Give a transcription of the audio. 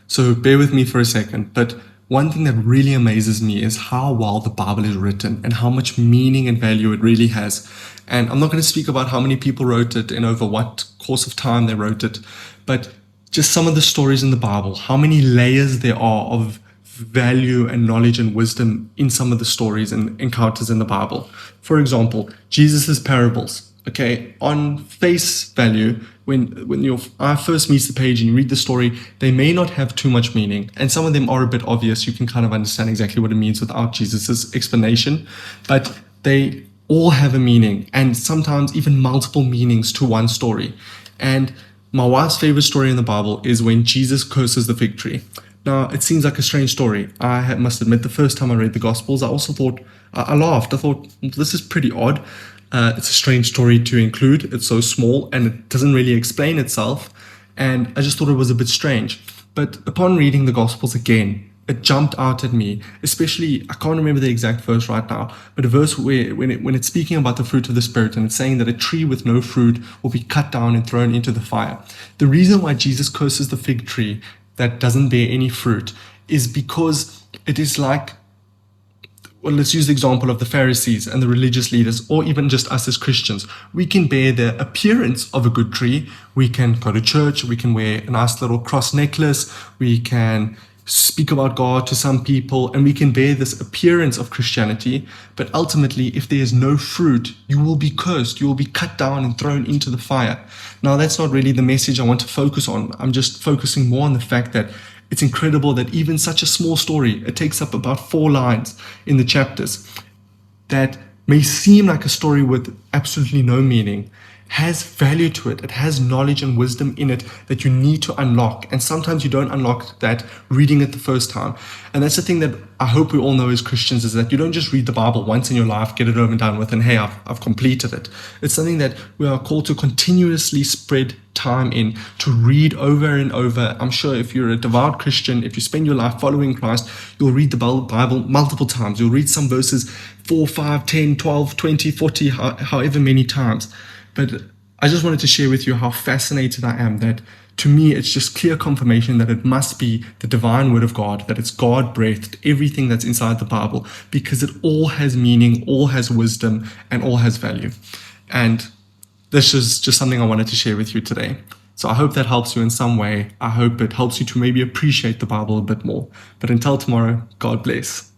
So bear with me for a second. But one thing that really amazes me is how well the Bible is written and how much meaning and value it really has. And I'm not going to speak about how many people wrote it and over what course of time they wrote it, but just some of the stories in the Bible, how many layers there are of value and knowledge and wisdom in some of the stories and encounters in the Bible. For example, Jesus's parables. Okay, on face value, when your eye first meets the page and you read the story, they may not have too much meaning, and some of them are a bit obvious. You can kind of understand exactly what it means without Jesus's explanation, but they all have a meaning, and sometimes even multiple meanings to one story. And my wife's favorite story in the Bible is when Jesus curses the fig tree. Now, it seems like a strange story. I must admit, the first time I read the Gospels, I also thought, I laughed. I thought, this is pretty odd. It's a strange story to include. It's so small and it doesn't really explain itself. And I just thought it was a bit strange. But upon reading the Gospels again, it jumped out at me, especially, I can't remember the exact verse right now, but a verse where when it's speaking about the fruit of the Spirit and it's saying that a tree with no fruit will be cut down and thrown into the fire. The reason why Jesus curses the fig tree that doesn't bear any fruit is because it is like, well, let's use the example of the Pharisees and the religious leaders, or even just us as Christians. We can bear the appearance of a good tree. We can go to church. We can wear a nice little cross necklace. We can speak about God to some people, and we can bear this appearance of Christianity. But ultimately, if there is no fruit, you will be cursed. You will be cut down and thrown into the fire. Now, that's not really the message I want to focus on. I'm just focusing more on the fact that it's incredible that even such a small story, it takes up about 4 lines in the chapters, that may seem like a story with absolutely no meaning, has value to it. It has knowledge and wisdom in it that you need to unlock. And sometimes you don't unlock that reading it the first time. And that's the thing that I hope we all know as Christians, is that you don't just read the Bible once in your life, get it over and done with, and hey, I've completed it. It's something that we are called to continuously spread time in, to read over and over. I'm sure if you're a devout Christian, if you spend your life following Christ, you'll read the Bible multiple times. You'll read some verses 4, 5, 10, 12, 20, 40, however many times. But I just wanted to share with you how fascinated I am that, to me, it's just clear confirmation that it must be the divine word of God, that it's God-breathed, everything that's inside the Bible, because it all has meaning, all has wisdom, and all has value. And this is just something I wanted to share with you today. So I hope that helps you in some way. I hope it helps you to maybe appreciate the Bible a bit more. But until tomorrow, God bless.